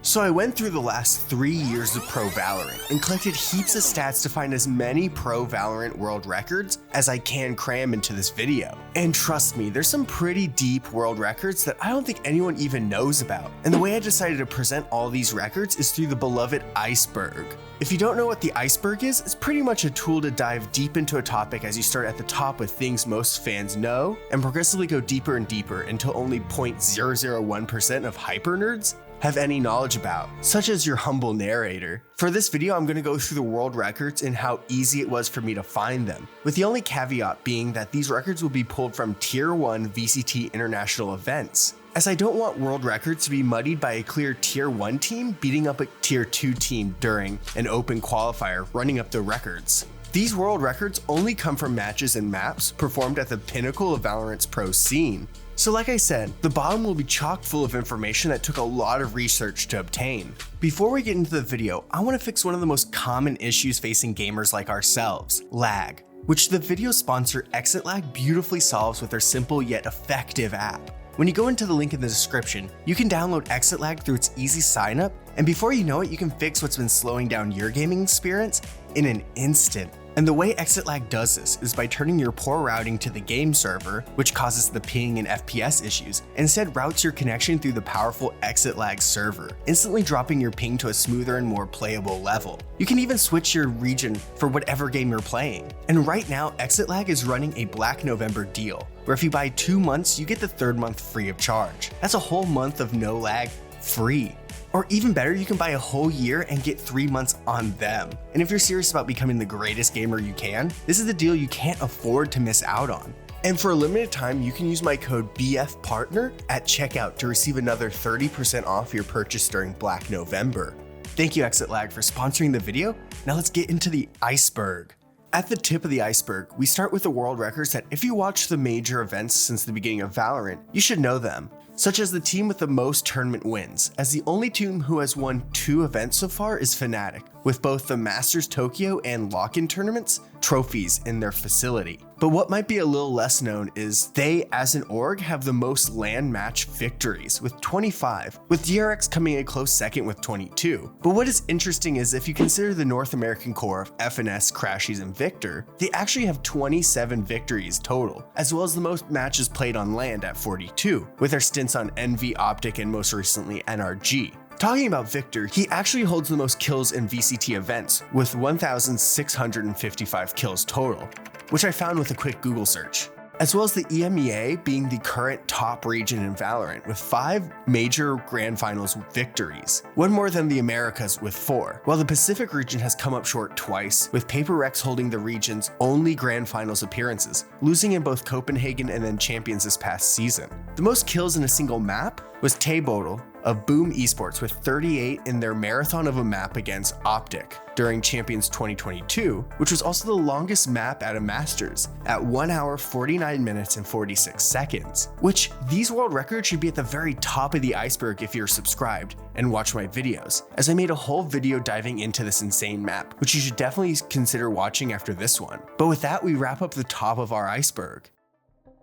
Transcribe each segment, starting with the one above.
So I went through the last 3 years of Pro Valorant and collected heaps of stats to find as many Pro Valorant World Records as I can cram into this video. And trust me, there's some pretty deep world records that I don't think anyone even knows about. And the way I decided to present all these records is through the beloved Iceberg. If you don't know what the Iceberg is, it's pretty much a tool to dive deep into a topic as you start at the top with things most fans know and progressively go deeper and deeper until only 0.001% of hyper nerds have any knowledge about, such as your humble narrator. For this video, I'm going to go through the world records and how easy it was for me to find them, with the only caveat being that these records will be pulled from Tier 1 VCT international events, as I don't want world records to be muddied by a clear Tier 1 team beating up a Tier 2 team during an open qualifier running up the records. These world records only come from matches and maps performed at the pinnacle of Valorant's pro scene. So like I said, the bottom will be chock full of information that took a lot of research to obtain. Before we get into the video, I want to fix one of the most common issues facing gamers like ourselves, lag, which the video sponsor Exit Lag beautifully solves with their simple yet effective app. When you go into the link in the description, you can download Exit Lag through its easy sign up, and before you know it, you can fix what's been slowing down your gaming experience in an instant. And the way Exit Lag does this is by turning your poor routing to the game server, which causes the ping and FPS issues, and instead routes your connection through the powerful Exit Lag server, instantly dropping your ping to a smoother and more playable level. You can even switch your region for whatever game you're playing. And right now, Exit Lag is running a Black November deal, where if you buy 2 months, you get the 3rd month free of charge. That's a whole month of no lag free. Or even better, you can buy a whole year and get 3 months on them. And if you're serious about becoming the greatest gamer you can, this is the deal you can't afford to miss out on. And for a limited time, you can use my code BFPartner at checkout to receive another 30% off your purchase during Black November. Thank you, Exit Lag, for sponsoring the video. Now let's get into the Iceberg. At the tip of the iceberg, we start with the world records that if you watch the major events since the beginning of Valorant, you should know them, such as the team with the most tournament wins, as the only team who has won 2 events so far is Fnatic, with both the Masters Tokyo and Lock-In tournaments trophies in their facility. But what might be a little less known is they, as an org, have the most LAN match victories with 25, with DRX coming a close second with 22. But what is interesting is if you consider the North American core of FNS, Crashies, and Victor, they actually have 27 victories total, as well as the most matches played on land at 42, with their stints on Envy, Optic, and most recently NRG. Talking about Victor, he actually holds the most kills in VCT events with 1,655 kills total, which I found with a quick Google search, as well as the EMEA being the current top region in Valorant with 5 major grand finals victories, one more than the Americas with 4, while the Pacific region has come up short twice, with Paper Rex holding the region's only grand finals appearances, losing in both Copenhagen and then Champions this past season. The most kills in a single map was Taybodal of Boom Esports with 38 in their marathon of a map against Optic during Champions 2022, which was also the longest map at a Masters at 1 hour 49 minutes and 46 seconds, which these world records should be at the very top of the iceberg if you're subscribed and watch my videos, as I made a whole video diving into this insane map, which you should definitely consider watching after this one. But with that, we wrap up the top of our iceberg.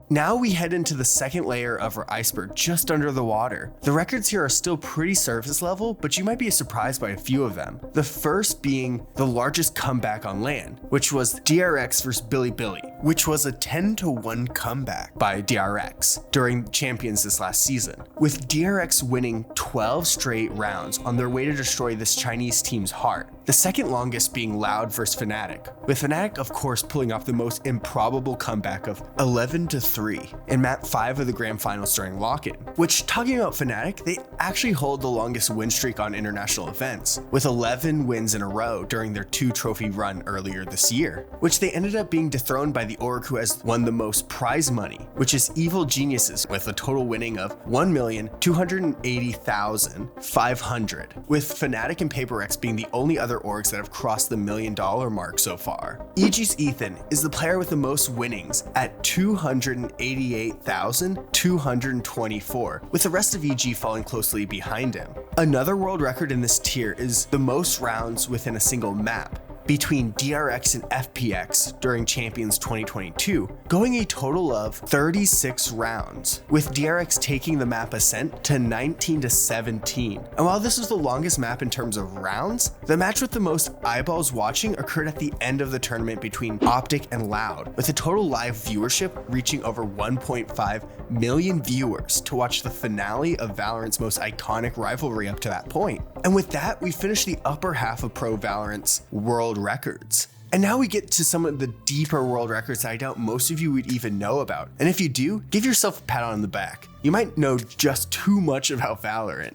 Now we head into the second layer of our iceberg just under the water. The records here are still pretty surface level, but you might be surprised by a few of them. The first being the largest comeback on land, which was DRX versus Billy, which was a 10-1 comeback by DRX during Champions this last season, with DRX winning 12 straight rounds on their way to destroy this Chinese team's heart. The second longest being Loud versus Fnatic, with Fnatic of course pulling off the most improbable comeback of 11-3 in map 5 of the grand finals during Lock-In, which, talking about Fnatic, they actually hold the longest win streak on international events, with 11 wins in a row during their 2-trophy run earlier this year, which they ended up being dethroned by the org who has won the most prize money, which is Evil Geniuses, with a total winning of 1,280,500, with Fnatic and Paper Rex being the only other orgs that have crossed the $1 million mark so far. EG's Ethan is the player with the most winnings at 288,224, with the rest of EG falling closely behind him. Another world record in this tier is the most rounds within a single map, between DRX and FPX during Champions 2022, going a total of 36 rounds, with DRX taking the map Ascent to 19-17. And while this was the longest map in terms of rounds, the match with the most eyeballs watching occurred at the end of the tournament between Optic and Loud, with a total live viewership reaching over 1.5 million viewers to watch the finale of Valorant's most iconic rivalry up to that point. And with that, we finish the upper half of Pro Valorant's world records. And now we get to some of the deeper world records that I doubt most of you would even know about. And if you do, give yourself a pat on the back. You might know just too much about Valorant.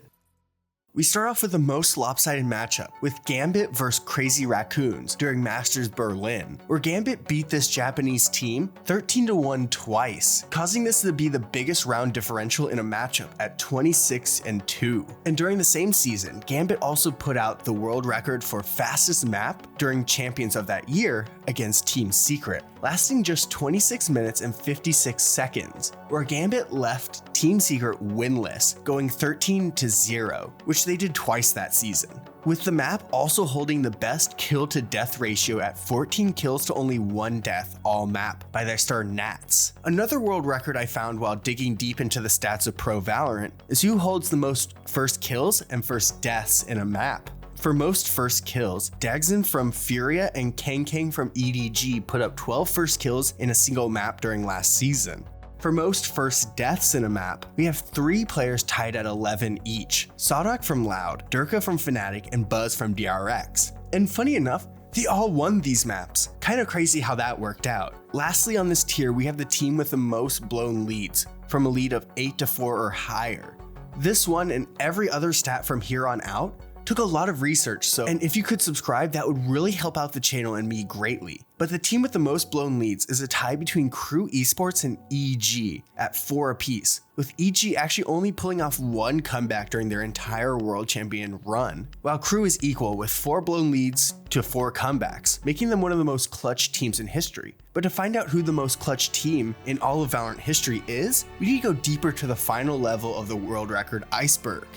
We start off with the most lopsided matchup with Gambit vs Crazy Raccoons during Masters Berlin, where Gambit beat this Japanese team 13-1 twice, causing this to be the biggest round differential in a matchup at 26-2. And during the same season, Gambit also put out the world record for fastest map during Champions of that year against Team Secret, lasting just 26 minutes and 56 seconds, where Gambit left Team Secret winless, going 13-0, which they did twice that season, with the map also holding the best kill to death ratio at 14 kills to only 1 death all map by their star Nats. Another world record I found while digging deep into the stats of Pro Valorant is who holds the most first kills and first deaths in a map. For most first kills, Dagzin from Furia and Kang from EDG put up 12 first kills in a single map during last season. For most first deaths in a map, we have 3 players tied at 11 each: Sawdog from Loud, Durka from Fnatic, and Buzz from DRX. And funny enough, they all won these maps. Kinda crazy how that worked out. Lastly on this tier, we have the team with the most blown leads, from a lead of 8-4 or higher. This one and every other stat from here on out took a lot of research, and if you could subscribe, that would really help out the channel and me greatly. But the team with the most blown leads is a tie between Crew Esports and EG at 4 apiece, with EG actually only pulling off 1 comeback during their entire world champion run, while Crew is equal with 4 blown leads to 4 comebacks, making them one of the most clutch teams in history. But to find out who the most clutch team in all of Valorant history is, we need to go deeper to the final level of the world record, Iceberg.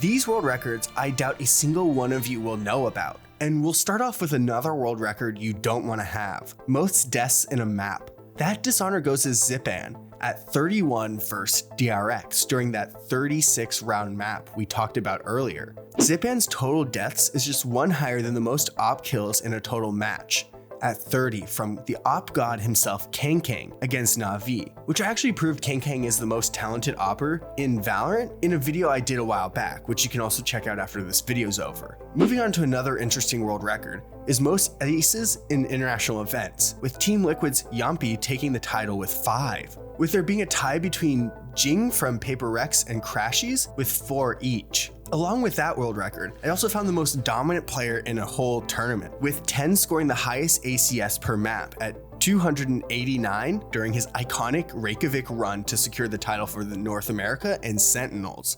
These world records I doubt a single one of you will know about, and we'll start off with another world record you don't want to have: most deaths in a map. That dishonor goes to Zipan at 31 versus DRX during that 36 round map we talked about earlier. Zipan's total deaths is just 1 higher than the most op kills in a total match, at 30 from the op god himself, Kang against Na'Vi, which actually proved Kang is the most talented opper in Valorant in a video I did a while back, which you can also check out after this video's over. Moving on to another interesting world record is most aces in international events, with Team Liquid's Yampi taking the title with 5, with there being a tie between Jing from Paper Rex and Crashies with 4 each. Along with that world record, I also found the most dominant player in a whole tournament, with 10 scoring the highest ACS per map at 289 during his iconic Reykjavik run to secure the title for the North America and Sentinels.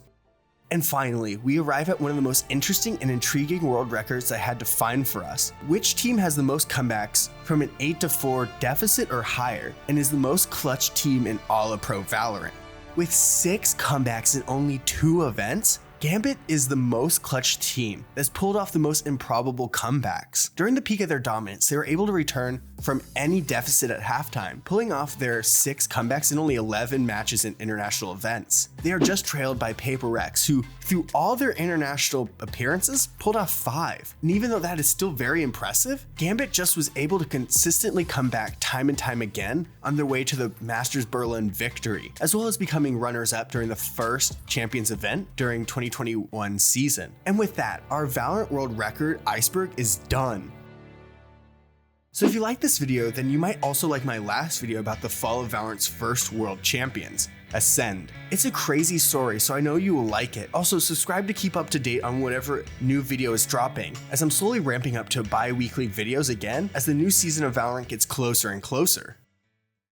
And finally, we arrive at one of the most interesting and intriguing world records I had to find for us. Which team has the most comebacks from an 8-4 deficit or higher and is the most clutch team in all of Pro Valorant? With 6 comebacks in only 2 events, Gambit is the most clutch team that's pulled off the most improbable comebacks. During the peak of their dominance, they were able to return from any deficit at halftime, pulling off their 6 comebacks in only 11 matches in international events. They are just trailed by Paper Rex, who, through all their international appearances, pulled off 5. And even though that is still very impressive, Gambit just was able to consistently come back time and time again on their way to the Masters Berlin victory, as well as becoming runners-up during the first Champions event during 2021 season. And with that, our Valorant world record, Iceberg, is done. So if you like this video, then you might also like my last video about the fall of Valorant's first world champions, Ascend. It's a crazy story, so I know you will like it. Also, subscribe to keep up to date on whatever new video is dropping, as I'm slowly ramping up to bi-weekly videos again as the new season of Valorant gets closer and closer.